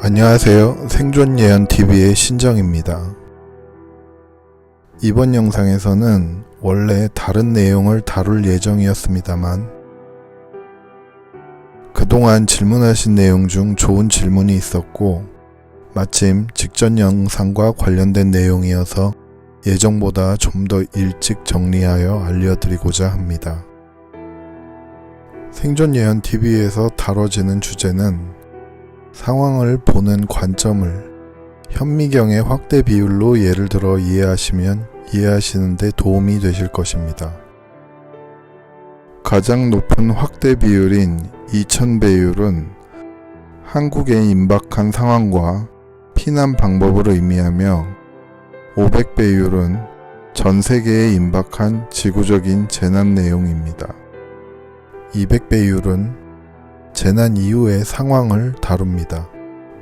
안녕하세요. 생존예언TV의 신정입니다. 이번 영상에서는 원래 다른 내용을 다룰 예정이었습니다만 그동안 질문하신 내용 중 좋은 질문이 있었고 마침 직전 영상과 관련된 내용이어서 예정보다 좀 더 일찍 정리하여 알려드리고자 합니다. 생존예언TV에서 다뤄지는 주제는 상황을 보는 관점을 현미경의 확대 비율로 예를 들어 이해하시면 이해하시는 데 도움이 되실 것입니다. 가장 높은 확대 비율인 2000배율은 한국에 임박한 상황과 피난 방법을 의미하며 500배율은 전 세계에 임박한 지구적인 재난 내용입니다. 200배율은 재난 이후의 상황을 다룹니다.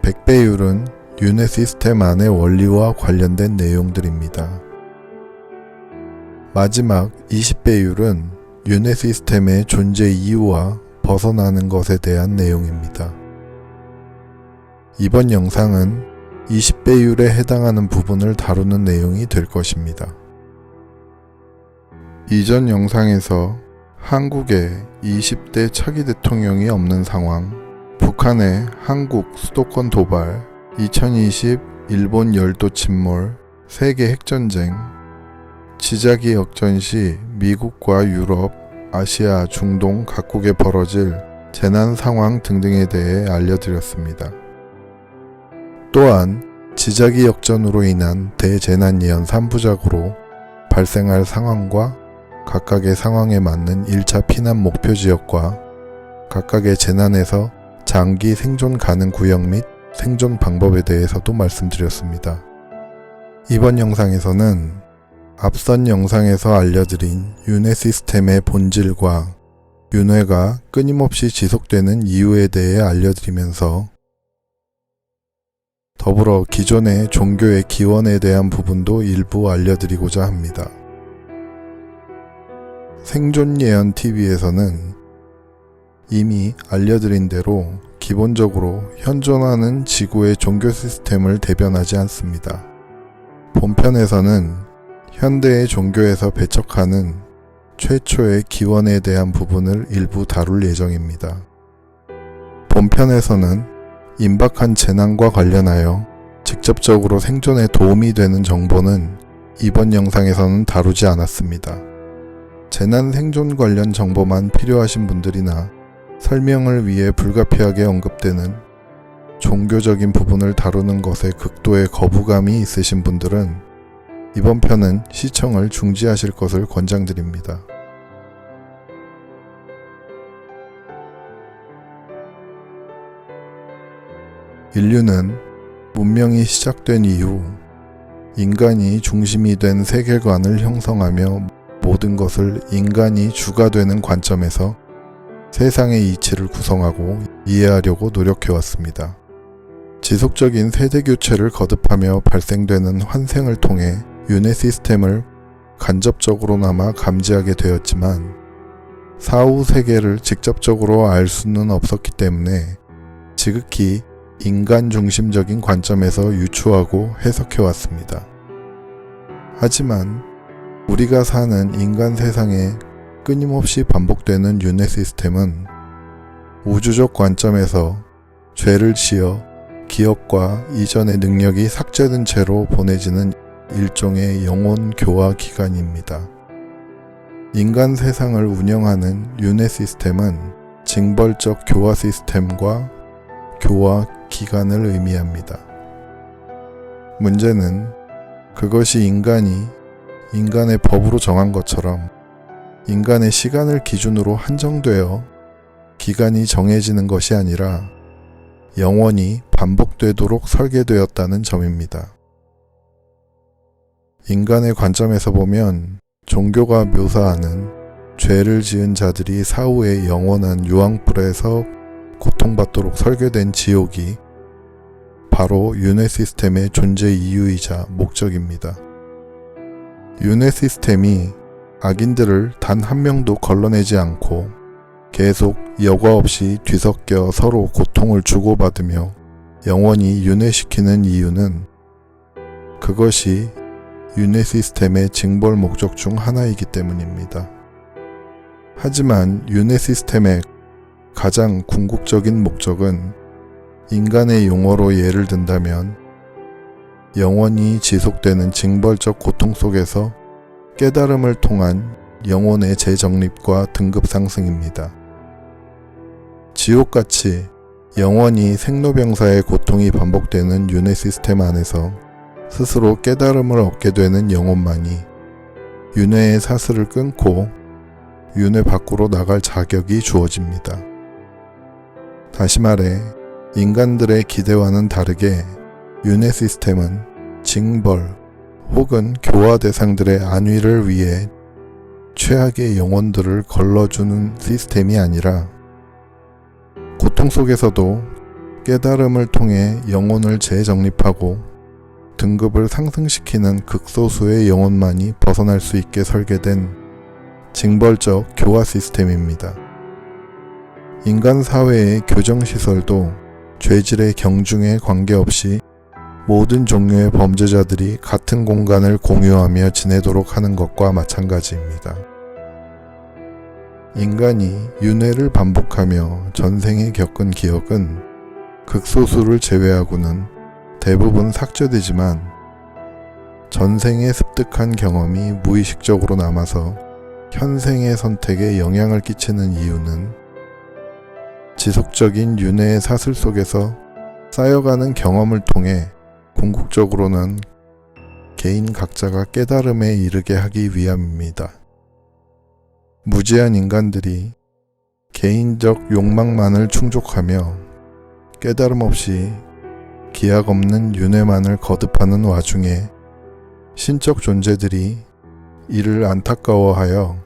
100배율은 윤회 시스템 안의 원리와 관련된 내용들입니다. 마지막 20배율은 윤회 시스템의 존재 이유와 벗어나는 것에 대한 내용입니다. 이번 영상은 20배율에 해당하는 부분을 다루는 내용이 될 것입니다. 이전 영상에서 한국에 20대 차기 대통령이 없는 상황, 북한의 한국 수도권 도발, 2020 일본 열도 침몰, 세계 핵전쟁, 지자기 역전 시 미국과 유럽, 아시아, 중동 각국에 벌어질 재난 상황 등등에 대해 알려드렸습니다. 또한 지자기 역전으로 인한 대재난 예언 3부작으로 발생할 상황과 각각의 상황에 맞는 1차 피난 목표 지역과 각각의 재난에서 장기 생존 가능 구역 및 생존 방법에 대해서도 말씀드렸습니다. 이번 영상에서는 앞선 영상에서 알려드린 윤회 시스템의 본질과 윤회가 끊임없이 지속되는 이유에 대해 알려드리면서 더불어 기존의 종교의 기원에 대한 부분도 일부 알려드리고자 합니다. 생존예언TV에서는 이미 알려드린 대로 기본적으로 현존하는 지구의 종교 시스템을 대변하지 않습니다. 본편에서는 현대의 종교에서 배척하는 최초의 기원에 대한 부분을 일부 다룰 예정입니다. 본편에서는 임박한 재난과 관련하여 직접적으로 생존에 도움이 되는 정보는 이번 영상에서는 다루지 않았습니다. 재난 생존 관련 정보만 필요하신 분들이나 설명을 위해 불가피하게 언급되는 종교적인 부분을 다루는 것에 극도의 거부감이 있으신 분들은 이번 편은 시청을 중지하실 것을 권장드립니다. 인류는 문명이 시작된 이후 인간이 중심이 된 세계관을 형성하며 모든 것을 인간이 주가 되는 관점에서 세상의 이치를 구성하고 이해하려고 노력해왔습니다. 지속적인 세대교체를 거듭하며 발생되는 환생을 통해 윤회 시스템을 간접적으로나마 감지하게 되었지만 사후 세계를 직접적으로 알 수는 없었기 때문에 지극히 인간 중심적인 관점에서 유추하고 해석해왔습니다. 하지만 우리가 사는 인간 세상에 끊임없이 반복되는 윤회 시스템은 우주적 관점에서 죄를 지어 기억과 이전의 능력이 삭제된 채로 보내지는 일종의 영혼 교화 기간입니다. 인간 세상을 운영하는 윤회 시스템은 징벌적 교화 시스템과 교화 기간을 의미합니다. 문제는 그것이 인간이 인간의 법으로 정한 것처럼 인간의 시간을 기준으로 한정되어 기간이 정해지는 것이 아니라 영원히 반복되도록 설계되었다는 점입니다. 인간의 관점에서 보면 종교가 묘사하는 죄를 지은 자들이 사후에 영원한 유황불에서 고통받도록 설계된 지옥이 바로 윤회 시스템의 존재 이유이자 목적입니다. 윤회 시스템이 악인들을 단 한 명도 걸러내지 않고 계속 여과 없이 뒤섞여 서로 고통을 주고받으며 영원히 윤회시키는 이유는 그것이 윤회 시스템의 징벌 목적 중 하나이기 때문입니다. 하지만 윤회 시스템의 가장 궁극적인 목적은 인간의 용어로 예를 든다면 영원히 지속되는 징벌적 고통 속에서 깨달음을 통한 영혼의 재정립과 등급 상승입니다. 지옥같이 영원히 생로병사의 고통이 반복되는 윤회 시스템 안에서 스스로 깨달음을 얻게 되는 영혼만이 윤회의 사슬을 끊고 윤회 밖으로 나갈 자격이 주어집니다. 다시 말해 인간들의 기대와는 다르게 윤회 시스템은 징벌 혹은 교화 대상들의 안위를 위해 최악의 영혼들을 걸러주는 시스템이 아니라 고통 속에서도 깨달음을 통해 영혼을 재정립하고 등급을 상승시키는 극소수의 영혼만이 벗어날 수 있게 설계된 징벌적 교화 시스템입니다. 인간 사회의 교정시설도 죄질의 경중에 관계없이 모든 종류의 범죄자들이 같은 공간을 공유하며 지내도록 하는 것과 마찬가지입니다. 인간이 윤회를 반복하며 전생에 겪은 기억은 극소수를 제외하고는 대부분 삭제되지만 전생에 습득한 경험이 무의식적으로 남아서 현생의 선택에 영향을 끼치는 이유는 지속적인 윤회의 사슬 속에서 쌓여가는 경험을 통해 궁극적으로는 개인 각자가 깨달음에 이르게 하기 위함입니다. 무지한 인간들이 개인적 욕망만을 충족하며 깨달음 없이 기약 없는 윤회만을 거듭하는 와중에 신적 존재들이 이를 안타까워하여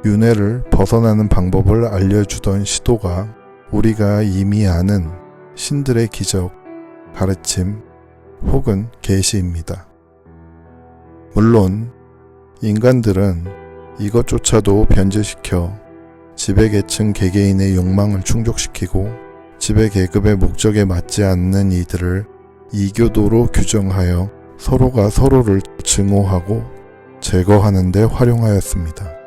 윤회를 벗어나는 방법을 알려주던 시도가 우리가 이미 아는 신들의 기적, 가르침 혹은 계시입니다. 물론 인간들은 이것조차도 변제시켜 지배계층 개개인의 욕망을 충족시키고 지배계급의 목적에 맞지 않는 이들을 이교도로 규정하여 서로가 서로를 증오하고 제거하는 데 활용하였습니다.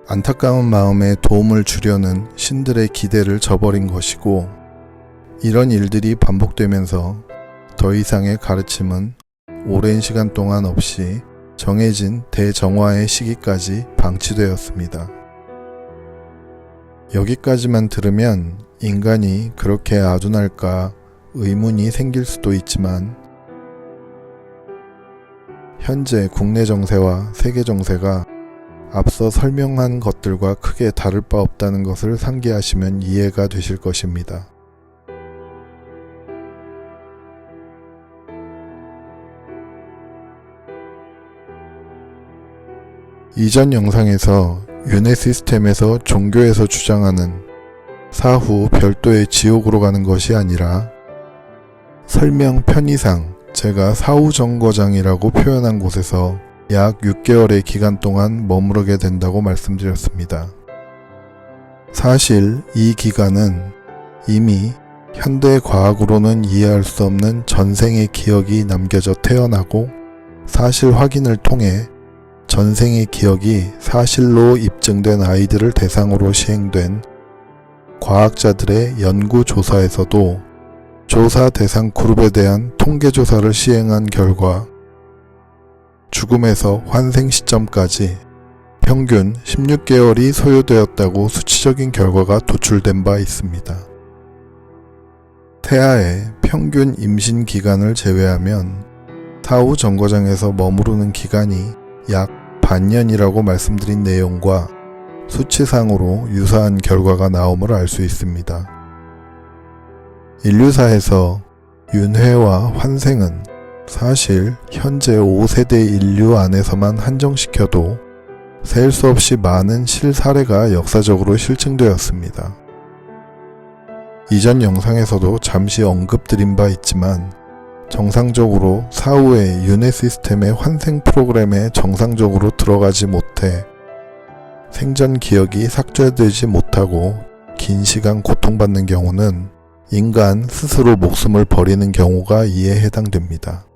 안타까운 마음에 도움을 주려는 신들의 기대를 저버린 것이고 이런 일들이 반복되면서 더 이상의 가르침은 오랜 시간 동안 없이 정해진 대정화의 시기까지 방치되었습니다. 여기까지만 들으면 인간이 그렇게 아둔할까 의문이 생길 수도 있지만 현재 국내 정세와 세계 정세가 앞서 설명한 것들과 크게 다를 바 없다는 것을 상기하시면 이해가 되실 것입니다. 이전 영상에서 윤회 시스템에서 종교에서 주장하는 사후 별도의 지옥으로 가는 것이 아니라 설명 편의상 제가 사후정거장이라고 표현한 곳에서 약 6개월의 기간 동안 머무르게 된다고 말씀드렸습니다. 사실 이 기간은 이미 현대 과학으로는 이해할 수 없는 전생의 기억이 남겨져 태어나고 사실 확인을 통해 전생의 기억이 사실로 입증된 아이들을 대상으로 시행된 과학자들의 연구조사에서도 조사 대상 그룹에 대한 통계조사를 시행한 결과 죽음에서 환생 시점까지 평균 16개월이 소요되었다고 수치적인 결과가 도출된 바 있습니다. 태아의 평균 임신 기간을 제외하면 사후 정거장에서 머무르는 기간이 약 반년이라고 말씀드린 내용과 수치상으로 유사한 결과가 나옴을 알 수 있습니다. 인류사에서 윤회와 환생은 사실 현재 5세대 인류 안에서만 한정시켜도 셀 수 없이 많은 실사례가 역사적으로 실증되었습니다. 이전 영상에서도 잠시 언급드린 바 있지만 정상적으로 사후의 윤회 시스템의 환생 프로그램에 정상적으로 들어가지 못해 생전 기억이 삭제되지 못하고 긴 시간 고통받는 경우는 인간 스스로 목숨을 버리는 경우가 이에 해당됩니다.